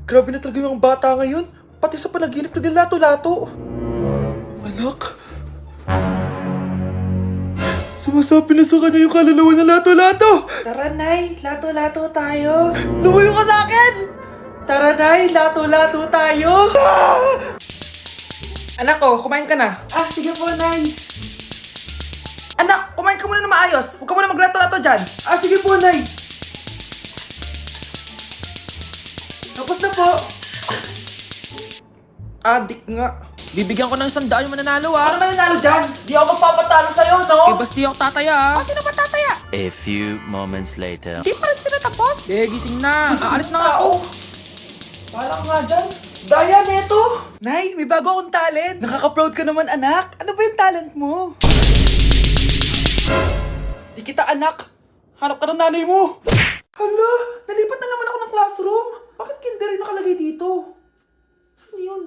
Grabe na talaga yung mga bata ngayon. Pati sa panaginip naglalato-lato. Anak. Sumasabi na sa kanya yung kaluluwa na lato-lato. Tara, Nay. Lato-lato tayo. Lumayo ka sa akin! Tara, Nay. Lato-lato tayo. Anak ko, kumain ka na. Sige po, Nay. Anak, kumain ka muna na maayos. Huwag ka muna maglato-lato dyan. Sige po, Nay. Tapos na po. Adik nga. Bibigyan ko ng 100 yung mananalo Ano mananalo dyan? Di ako magpapatalo sa'yo, no? Basti ako tataya Sino ba tataya? A few moments later. Di pa rin sila tapos. gising na. Aalis na nga ako. Wala ka nga dyan. Daya, neto. Nay, may bago akong talent. Nakaka-proud ka naman, anak. Ano ba yung talent mo? Di kita anak. Hanap ka ng nanay mo. Hala, nalipat na naman ako ng classroom. Bakit kinder yung nakalagay dito? Saan yun?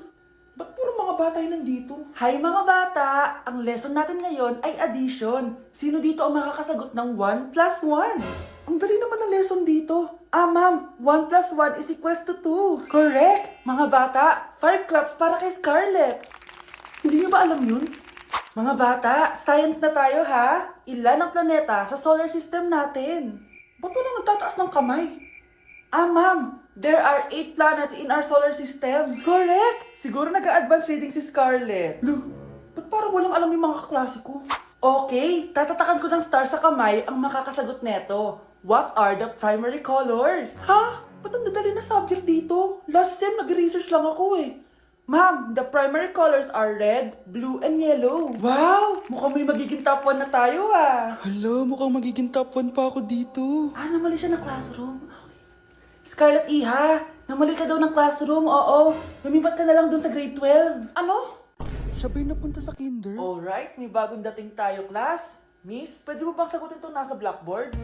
Ba't puro mga bata yun nandito? Hi mga bata! Ang lesson natin ngayon ay addition. Sino dito ang makakasagot ng 1 plus 1? Ang dali naman ng lesson dito. Ma'am, 1 plus 1 is equals to 2. Correct! Mga bata, 5 claps para kay Scarlett. Hindi niyo ba alam yun? Mga bata, science na tayo ha? Ilan ang planeta sa solar system natin? Ba't walang nagtataas ng kamay? Ma'am, there are 8 planets in our solar system. Correct! Siguro nag-a-advance reading si Scarlett. Ba't parang walang alam yung mga kaklase ko? Okay, tatatakan ko ng star sa kamay ang makakasagot neto. What are the primary colors? Ha? Ba't ang dadali na subject dito? Last sem, nag-research lang ako eh. Ma'am, the primary colors are red, blue, and yellow. Wow! Mukhang may magiging top 1 na tayo ah. Hala, mukhang magiging top 1 pa ako dito. Namali siya ng classroom. Scarlett Iha, namali ka daw ng classroom, oo. Lumipat ka na lang dun sa grade 12. Ano? Siya ba'y napunta sa kinder? Alright, may bagong dating tayo, class. Miss, pwede mo bang sagutin itong nasa blackboard?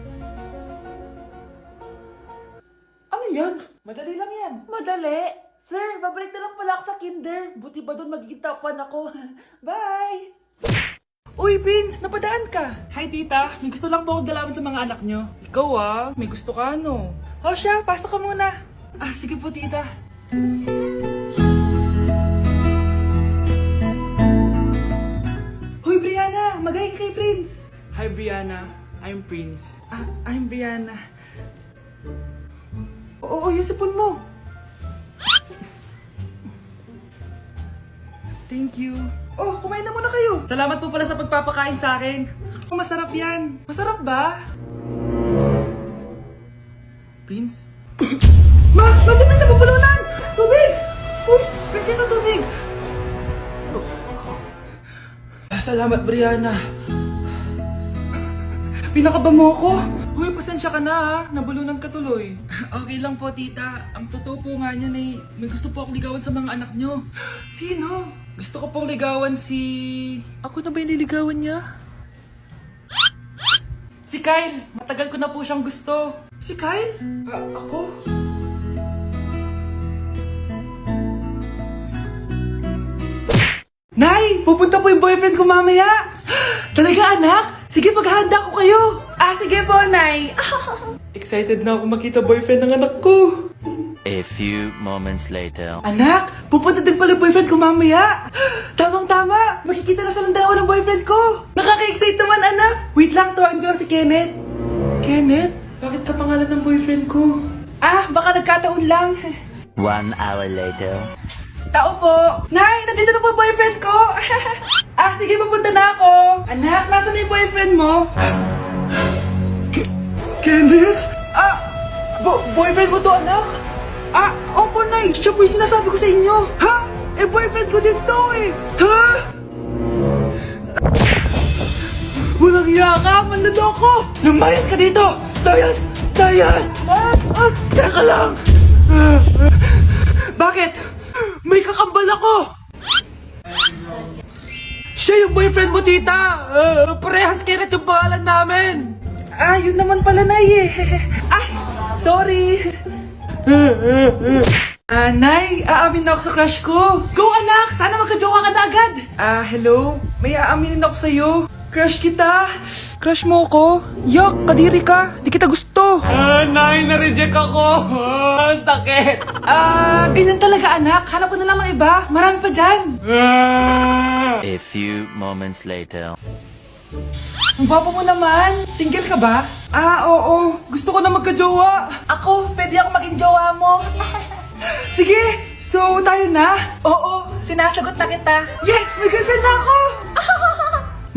Ano yan? Madali lang yan. Madali? Sir, babalik na lang pala ako sa kinder. Buti ba doon magiging top 1 ako? Bye! Uy, Prince! Napadaan ka! Hi, tita. May gusto lang po akong dalawin sa mga anak nyo. Ikaw may gusto ka, no? Siya, pasok ka muna. Sige po, tita. Hoy, Brianna! Magay ka kay Prince! Hi, Brianna. I'm Prince. I'm Brianna. Oo, yung sipon mo. Thank you. Kumain na muna kayo. Salamat po pala sa pagpapakain sa akin. Masarap yan. Masarap ba? Prince? Si Prince na pupulunan! Tubig! Uy! Prince, ito tubig! Salamat, Brianna. Pinakaba mo ako? Uy, pasensya ka na nabulunan ka tuloy. Okay lang po, tita. Ang totoo po nga niyan ay may gusto po akong ligawan sa mga anak nyo. Sino? Gusto ko pong ligawan si... Ako na ba yung niligawan niya? Si Kyle! Matagal ko na po siyang gusto. Si Kyle? Ako? Nay! Pupunta po yung boyfriend ko mamaya! Talaga, anak? Sige, paghahanda ko kayo! Sige po, Nay! Excited na ako makita boyfriend ng anak ko! A few moments later. Anak! Pupunta din pala yung boyfriend ko mamaya! Tamang-tama! Makikita na silang dalawa ng boyfriend ko! Nakaka-excite naman, anak! Wait lang, tuwaan ko si Kenneth. Kenneth? Bakit ka pangalan ng boyfriend ko? Baka nagkataon lang. 1 hour later. Tao po! Nay, nandito na po boyfriend ko! Sige, papunta na ako! Anak, nasa na yung boyfriend mo? Kenneth? Boyfriend mo to, anak? Opo, Nay! Siya po yung sinasabi ko sa inyo! Ha? Boyfriend ko din to eh! Ha? Walang iya ka! Manloloko! Lumayas ka dito! Layas! Layas! Teka lang! Bakit? May kakambal ako! Siya yung boyfriend mo, tita! Parehas Kenneth yung pangalan namin! Yun naman pala, Nay eh! Sorry! Nay, aamin na ako sa crush ko! Go, anak! Sana magka-joke ka na agad! Hello? May aaminin ako sa'yo. Crush kita! Crush mo ko? Yak, kadiri ka! Di kita gusto! Nay, na-reject ako! Sakit! Ganyan talaga anak. Hanap ko na lang ng iba. Marami pa dyan. A few moments later. Ang gwapo mo naman. Single ka ba? Oo. Gusto ko na magka-jowa. Ako, pwede ako maging jowa mo. Sige, so tayo na? Oo, sinasagot na kita. Yes, may girlfriend na ako.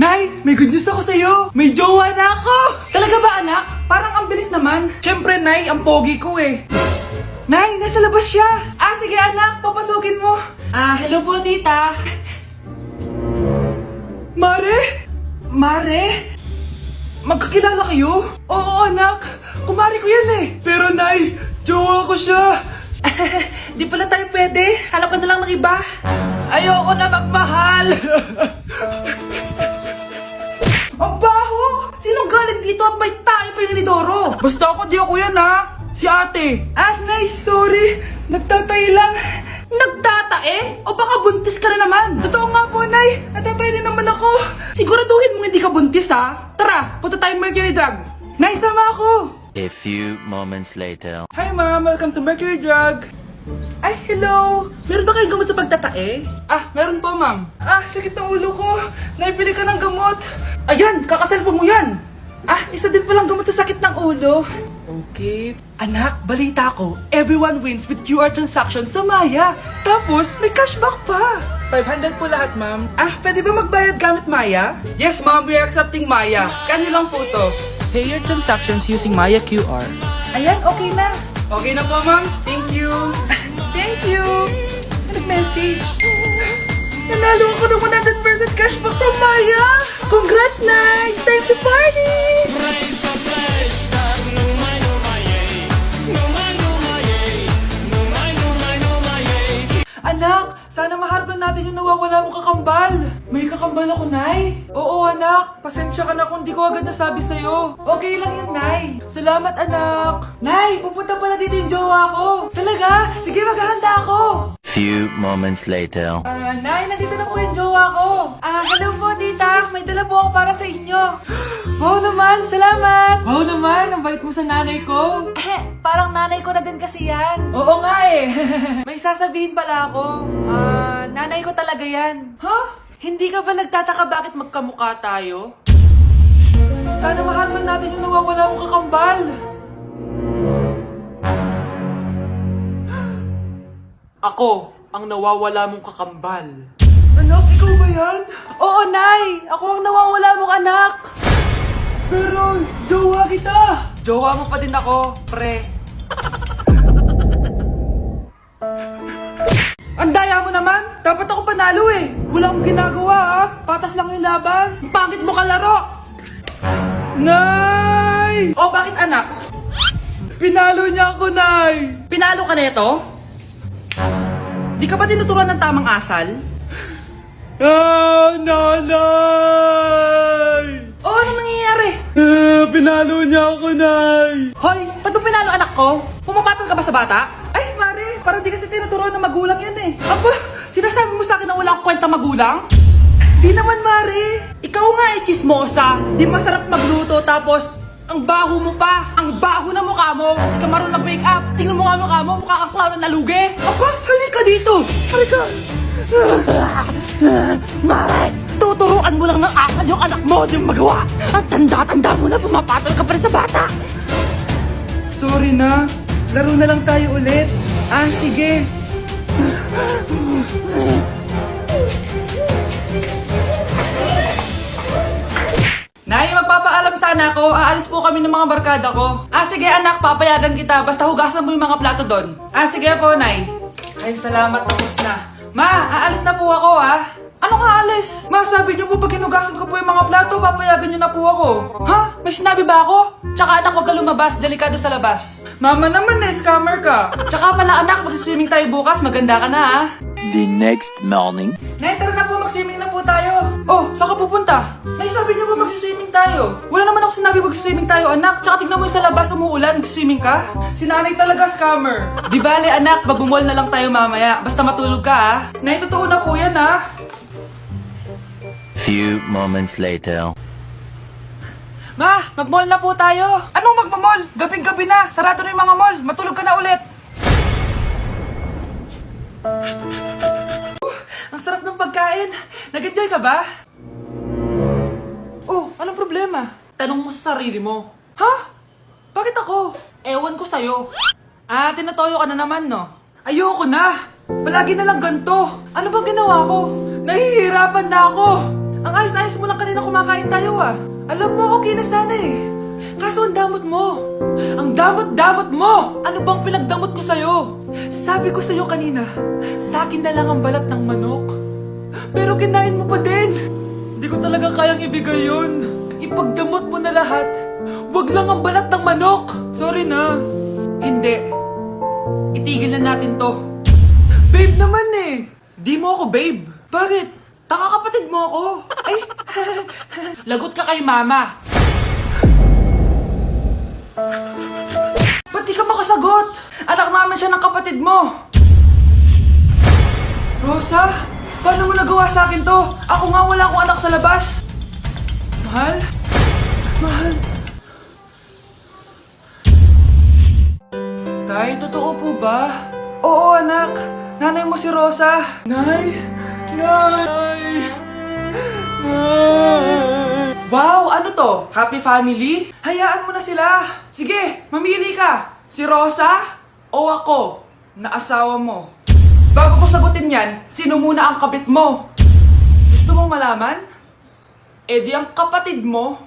Nay, may good news ako sa'yo. May jowa na ako. Talaga ba anak? Parang ang bilis naman. Siyempre, Nay, ang pogi ko eh. Nay, nasa labas siya. Sige anak, papasukin mo. Hello po tita. Mare? Mare? Magkakilala kayo? Oo anak, kumari ko yan eh. Pero Nay, jowa ko siya. Di pala tayo pwede. Hanap ka na lang ng iba. Ayoko na magmahal. Ang baho! Sinong galing dito at may tae pa yung inidoro? Basta ako, di ako yan ha. Si ate. Nay, sorry. Nagtatay lang. Nagtatae? O baka buntis ka na naman? Totoo nga po, Nay. Natatay din naman ako. Siguraduhin mo hindi ka buntis ha. Tara, punta tayong Mercury Drug. Nay, sama ako. A few moments later. Hi ma'am, welcome to Mercury Drug. Ay, hello! Meron ba kayong gamot sa pagtatae? Meron po ma'am. Sakit ng ulo ko. Naipili ka ng gamot. Ayan, kakaselfon mo yan. Isa din palang gamot sa sakit ng ulo. Okay. Anak, balita ko, everyone wins with QR transaction sa Maya. Tapos, may cashback pa. 500 po lahat, ma'am. Pwede ba magbayad gamit Maya? Yes, ma'am. We are accepting Maya. Kano lang po to? Pay your transactions using Maya QR. Ayan, okay na. Okay na po, ma'am. Thank you. Thank you. Nag-message. Nanalo ako ng 100% cashback from Maya. Congrats, Nay. Time to party. Anak, sana maharap lang natin yung nawawala mong kakambal. May kakambal ako, Nay. Oo, anak. Pasensya ka na kung di ko agad nasabi sa'yo. Okay lang yun, Nay. Salamat, anak. Nay, pupunta pala dito yung jowa ko. Talaga? Sige, maghahanda ako. Few moments later. Nay, nandito na po yung jowa ko. Hello po, tita. May dala po ako para sa inyo. Wow naman, salamat. Wow naman, ang bait mo sa nanay ko. Parang nanay ko na din kasi yan. Oo nga eh. May sasabihin pala ako. Nanay ko talaga yan. Hindi ka ba nagtataka bakit magkamukha tayo? Sana mahal lang natin yung nawawala mong kakambal. Ako, ang nawawala mong kakambal. Anak, ikaw ba yan? Oo, Nay! Ako ang nawawala mong anak! Pero, jowa kita! Jowa mo pa din ako, pre. Ang daya mo naman! Dapat ako panalo eh! Wala akong ginagawa ha! Patas lang yung laban! Ang pangit mo kalaro! Nay! O, bakit anak? Pinalo niya ako, Nay! Pinalo ka neto? Di ka ba tinuturuan ng tamang asal? Nanay! Ano nangyayari? Pinalo niya ako, Nay! Hoy, ba't mo pinalo anak ko? Pumapatol ka ba sa bata? Ay, Mare, parang di kasi tinuturuan ng magulang yan eh. Aba, sinasabi mo sa akin na wala akong kwenta magulang? Di naman, Mare. Ikaw nga eh, chismosa. Di masarap magluto tapos ang baho mo pa! Ang baho na mukha mo! Hindi ka marunong mag-make up! Tingnan mo nga mukha mo! Mukha kang clown na nalugi! Aba! Halika dito! Halika! Mare! Tuturuan mo lang ng asal yung anak mo! Hindi mo magawa! Ang tanda-tanda mo na pumapatol ka pa rin sa bata! Sorry na! Laro na lang tayo ulit! Sige! Nay, magpapaalam sana ako. Aalis po kami ng mga barkada ko. Sige anak, papayagan kita. Basta hugasan mo yung mga plato doon. Sige po, Nay. Ay, salamat. Tapos na. Ma, aalis na po ako Ano nga alis? Ma, sabi niyo po pag hinugasan ko po yung mga plato, papayagan niyo na po ako. May sinabi ba ako? Tsaka anak, huwag ka lumabas. Delikado sa labas. Mama naman scammer ka. Tsaka pala anak, magsiswimming tayo bukas. Maganda ka na The next morning. Nay, tara na po, mag-swimming na po tayo. Oh, saan ka pupunta? Nay, sabi niyo ba mag-swimming tayo? Wala naman ako sinabi mag-swimming tayo, anak. Tsaka tignan mo yung sa labas, umuulan, mag-swimming ka? Si nanay talaga scammer. Di bale, anak, mag-mall na lang tayo mamaya. Basta matulog ka, Nay, totoo na po yan, Few moments later. Ma, mag-mall na po tayo. Anong magmamall? Gabing-gabi na. Sarado na yung mga mall. Matulog ka na ulit. Ryan, nag-enjoy ka ba? Oh, anong problema? Tanong mo sa sarili mo. Ha? Bakit ako? Ewan ko sa'yo. Ah, tinatoyo ka na naman, no? Ayoko na! Palagi na lang ganito. Ano bang ginawa ko? Nahihirapan na ako. Ang ayos-ayos mo lang kanina kumakain tayo ah. Alam mo, okay na sana eh. Kaso ang damot mo. Ang damot-damot mo! Ano bang pinagdamot ko sa'yo? Sabi ko sa'yo kanina, sa akin na lang ang balat ng manok. Pero kinain mo pa din. Hindi ko talaga kayang ibigay yun. Ipagdamot mo na lahat. Wag lang ang balat ng manok. Sorry na. Hindi. Itigil na natin to. Babe naman eh. Di mo ako babe. Bakit? Tanga kapatid mo ako. Ay, lagot ka kay mama. Ba't di ka makasagot? Anak naman siya ng kapatid mo. Rosa, paano mo nagawa sa akin to? Ako nga wala akong anak sa labas. Mahal? Mahal? Tay, totoo po ba? Oo, anak. Nanay mo si Rosa. Nay! Nay! Nay! Wow, ano to? Happy family? Hayaan mo na sila. Sige, mamili ka. Si Rosa o ako na asawa mo? Bago ko sagutin yan, sino muna ang kabit mo? Gusto mong malaman? Eh di ang kapatid mo.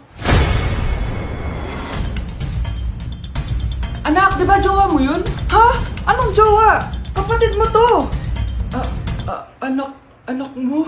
Anak, di ba jowa mo yun? Ha? Anong jowa? Kapatid mo to. Anak mo?